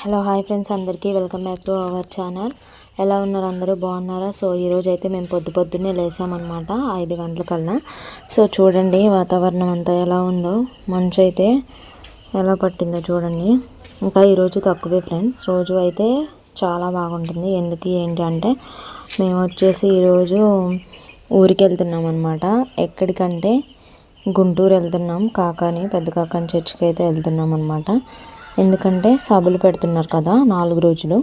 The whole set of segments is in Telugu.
హలో హాయ్ ఫ్రెండ్స్, అందరికీ welcome back to our channel. ఎలా ఉన్నారు? అందరూ బాగున్నారా? సో ఈరోజు అయితే మేము పొద్దున్నే లేసామన్నమాట 5 గంటల కల్లా. సో చూడండి వాతావరణం అంతా ఎలా ఉందో, మంచు అయితే ఎలా పట్టిందో చూడండి. ఇంకా ఈరోజు తక్కువే ఫ్రెండ్స్, రోజు అయితే చాలా బాగుంటుంది. ఎందుకు ఏంటి అంటే మేము వచ్చేసి ఈరోజు ఊరికి వెళ్తున్నాం అన్నమాట. ఎక్కడికంటే గుంటూరు వెళ్తున్నాం. పెద్ద కాకాని చర్చికి అయితే వెళ్తున్నాం అన్నమాట. ఎందుకంటే సభలు పెడుతున్నారు కదా 4 రోజులు.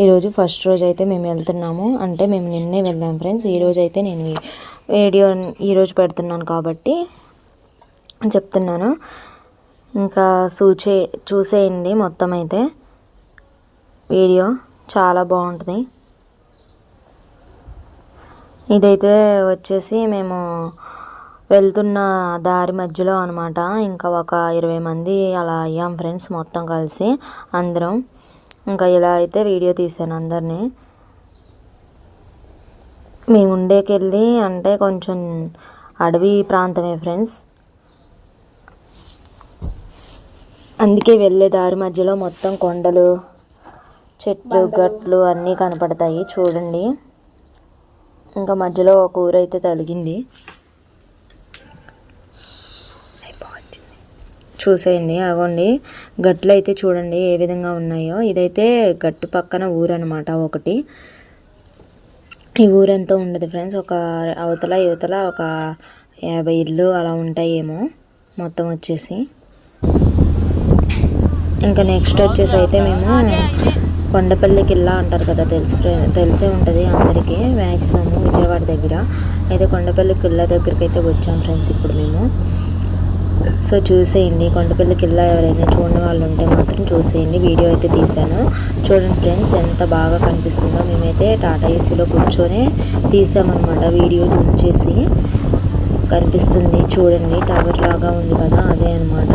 ఈరోజు ఫస్ట్ రోజు అయితే మేము వెళ్తున్నాము. అంటే మేము నిన్నే వెళ్ళాం ఫ్రెండ్స్. ఈరోజు అయితే నేను వీడియో ఈరోజు పెడుతున్నాను కాబట్టి చెప్తున్నాను. ఇంకా చూసేయండి మొత్తం అయితే వీడియో చాలా బాగుంటుంది. ఇదైతే వచ్చేసి మేము వెళ్తున్న దారి మధ్యలో అనమాట. ఇంకా ఒక 20 మంది అలా అయ్యాం ఫ్రెండ్స్, మొత్తం కలిసి అందరం. ఇంకా ఇలా అయితే వీడియో తీసాను అందరినీ. మేము ఉండేకెళ్ళి అంటే కొంచెం అడవి ప్రాంతమే ఫ్రెండ్స్, అందుకే వెళ్ళే దారి మధ్యలో మొత్తం కొండలు, చెట్లు, గట్లు అన్నీ కనపడతాయి చూడండి. ఇంకా మధ్యలో ఒక ఊరైతే తగిలింది, చూసేయండి. అగోండి గట్లు అయితే చూడండి ఏ విధంగా ఉన్నాయో. ఇదైతే గట్టు పక్కన ఊరు అనమాట ఒకటి. ఈ ఊరంతా ఉండదు ఫ్రెండ్స్, ఒక అవతల యువతల ఒక 50 ఇళ్ళు అలా ఉంటాయేమో మొత్తం వచ్చేసి. ఇంకా నెక్స్ట్ వచ్చేసి అయితే మేము కొండపల్లి కిల్లా అంటారు కదా, తెలిసే ఉంటుంది అందరికీ మ్యాక్సిమం విజయవాడ దగ్గర. అయితే కొండపల్లి కిల్లా దగ్గరికి అయితే వచ్చాం ఫ్రెండ్స్ ఇప్పుడు మేము. సో చూసేయండి, కొండపల్లి కిల్లా ఎవరైనా చూడని వాళ్ళు ఉంటే మాత్రం చూసేయండి. వీడియో అయితే తీసాను చూడండి ఫ్రెండ్స్, ఎంత బాగా కనిపిస్తుందో. మేమైతే టాటా ఏసీలో కూర్చొని తీసామన్నమాట. వీడియో జూమ్ చేసి కనిపిస్తుంది చూడండి, టవర్ లాగా ఉంది కదా, అదే అనమాట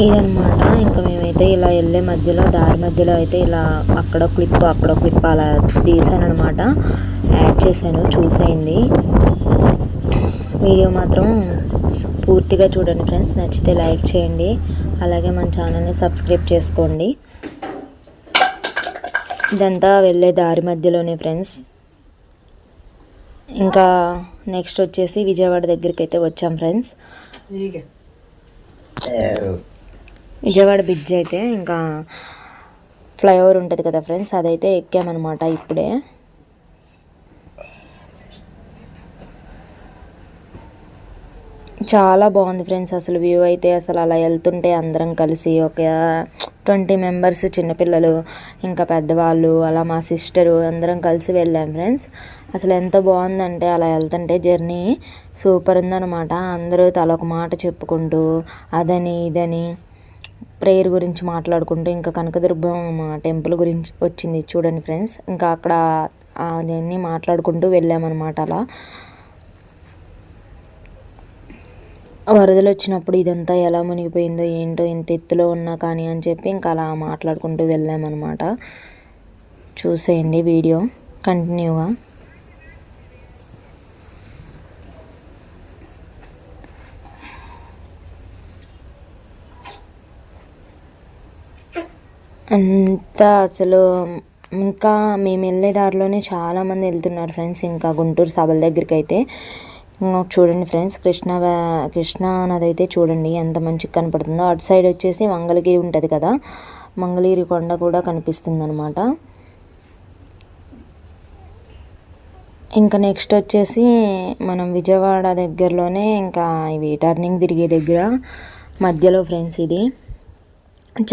ఇదనమాట. ఇంకా మేమైతే ఇలా వెళ్ళే మధ్యలో దారి మధ్యలో అయితే ఇలా అక్కడో క్లిప్ అలా తీసాను అనమాట, యాడ్ చేశాను. చూసేయండి, వీడియో మాత్రం పూర్తిగా చూడండి ఫ్రెండ్స్. నచ్చితే లైక్ చేయండి, అలాగే మన ఛానల్ని సబ్స్క్రైబ్ చేసుకోండి. ఇదంతా వెళ్ళే దారి మధ్యలోనే ఫ్రెండ్స్. ఇంకా నెక్స్ట్ వచ్చేసి విజయవాడ దగ్గరికి అయితే వచ్చాం ఫ్రెండ్స్. విజయవాడ బ్రిడ్జ్ అయితే ఇంకా ఫ్లైఓవర్ ఉంటుంది కదా ఫ్రెండ్స్, అదైతే ఎక్కామన్నమాట ఇప్పుడే. చాలా బాగుంది ఫ్రెండ్స్ అసలు వ్యూ అయితే. అసలు అలా వెళ్తుంటే అందరం కలిసి ఒక 20 మెంబర్స్, చిన్నపిల్లలు ఇంకా పెద్దవాళ్ళు, అలా మా సిస్టరు అందరం కలిసి వెళ్ళాం ఫ్రెండ్స్. అసలు ఎంత బాగుందంటే అలా వెళ్తుంటే జర్నీ సూపర్ ఉందన్నమాట. అందరూ తలొక మాట చెప్పుకుంటూ అదని ఇదని ప్రేయర్ గురించి మాట్లాడుకుంటూ, ఇంకా కనకదుర్గమ్మ టెంపుల్ గురించి వచ్చింది చూడండి ఫ్రెండ్స్. ఇంకా అక్కడ అవన్నీ మాట్లాడుకుంటూ వెళ్ళామన్నమాట. అలా వరదలు వచ్చినప్పుడు ఇదంతా ఎలా మునిగిపోయిందో ఏంటో, ఇంత ఎత్తులో ఉన్నా కానీ అని చెప్పి ఇంకా అలా మాట్లాడుకుంటూ వెళ్ళామన్నమాట. చూసేయండి వీడియో కంటిన్యూగా. అంతా అసలు ఇంకా మేము వెళ్ళే దారిలోనే చాలామంది వెళ్తున్నారు ఫ్రెండ్స్. ఇంకా గుంటూరు సభల దగ్గరికి అయితే చూడండి ఫ్రెండ్స్, కృష్ణా నది అయితే చూడండి ఎంత మంచిగా కనపడుతుందో. అటు సైడ్ వచ్చేసి మంగళగిరి ఉంటుంది కదా, మంగళగిరి కొండ కూడా కనిపిస్తుంది అనమాట. ఇంకా నెక్స్ట్ వచ్చేసి మనం విజయవాడ దగ్గరలోనే ఇంకా ఇవి టర్నింగ్ తిరిగే దగ్గర మధ్యలో ఫ్రెండ్స్ ఇది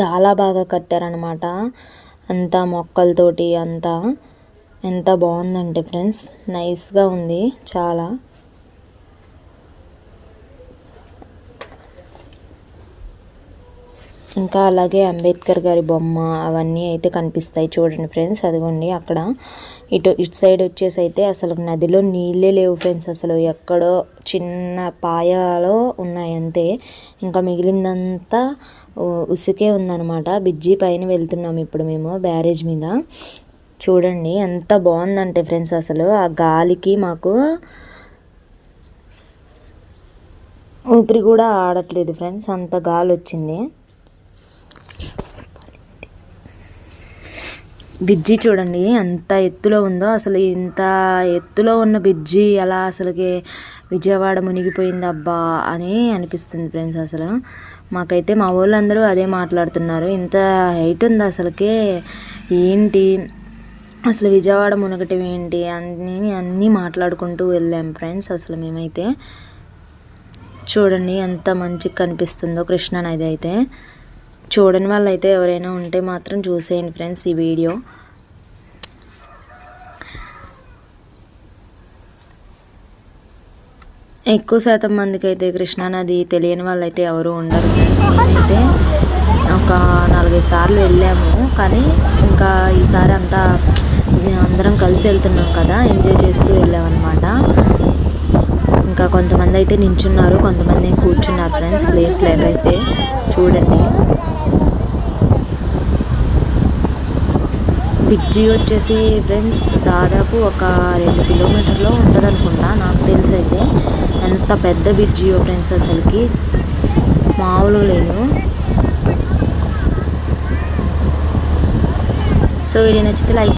చాలా బాగా కట్టారనమాట. అంతా మొక్కలతోటి అంతా ఎంత బాగుందంటే ఫ్రెండ్స్, నైస్గా ఉంది చాలా. ఇంకా అలాగే అంబేద్కర్ గారి బొమ్మ అవన్నీ అయితే కనిపిస్తాయి చూడండి ఫ్రెండ్స్. అదిగోండి అక్కడ ఇటు సైడ్ వచ్చేసి అయితే అసలు నదిలో నీళ్ళే లేవు ఫ్రెండ్స్. అసలు ఎక్కడో చిన్న పాయలో ఉన్నాయి అంతే, ఇంకా మిగిలిందంతా ఉసుకే ఉందన్నమాట. బ్రిడ్జి పైన వెళ్తున్నాం ఇప్పుడు మేము, బ్యారేజ్ మీద. చూడండి ఎంత బాగుందంటే ఫ్రెండ్స్, అసలు ఆ గాలికి మాకు ఊపిరి కూడా ఆడట్లేదు ఫ్రెండ్స్, అంత గాలి వచ్చింది. బ్రిడ్జి చూడండి ఎంత ఎత్తులో ఉందో. అసలు ఇంత ఎత్తులో ఉన్న బ్రిడ్జి ఎలా అసలుకి విజయవాడ మునిగిపోయింది అబ్బా అని అనిపిస్తుంది ఫ్రెండ్స్. అసలు మాకైతే మా వాళ్ళందరూ అదే మాట్లాడుతున్నారు, ఇంత హైట్ ఉంది అసలుకే ఏంటి, అసలు విజయవాడ మునగటం ఏంటి అన్నీ మాట్లాడుకుంటూ వెళ్ళాం ఫ్రెండ్స్. అసలు మేమైతే చూడండి ఎంత మంచిగా కనిపిస్తుందో కృష్ణా నది అయితే. చూడని వాళ్ళైతే ఎవరైనా ఉంటే మాత్రం చూసేయండి ఫ్రెండ్స్ ఈ వీడియో. ఎక్కువ శాతం మందికి అయితే కృష్ణానది తెలియని వాళ్ళైతే ఎవరు ఉండరు ఫ్రెండ్స్. మేమైతే ఒక 4-5 సార్లు వెళ్ళాము, కానీ ఇంకా ఈసారి అంతా అందరం కలిసి వెళ్తున్నాం కదా, ఎంజాయ్ చేస్తూ వెళ్ళామన్నమాట. ఇంకా కొంతమంది అయితే నించున్నారు, కొంతమంది కూర్చున్నారు ఫ్రెండ్స్, ప్లేస్ లేకైతే. చూడండి బ్రిడ్జి వచ్చేసి ఫ్రెండ్స్ దాదాపు ఒక 2 కిలోమీటర్లో ఉంటుంది అనుకుంటా నాకు తెలిసి అయితే. ఎంత పెద్ద బ్రిడ్జియో ఫ్రెండ్స్, అసలుకి మామూలుగా లేదు. సో వీడియో నచ్చితే లైక్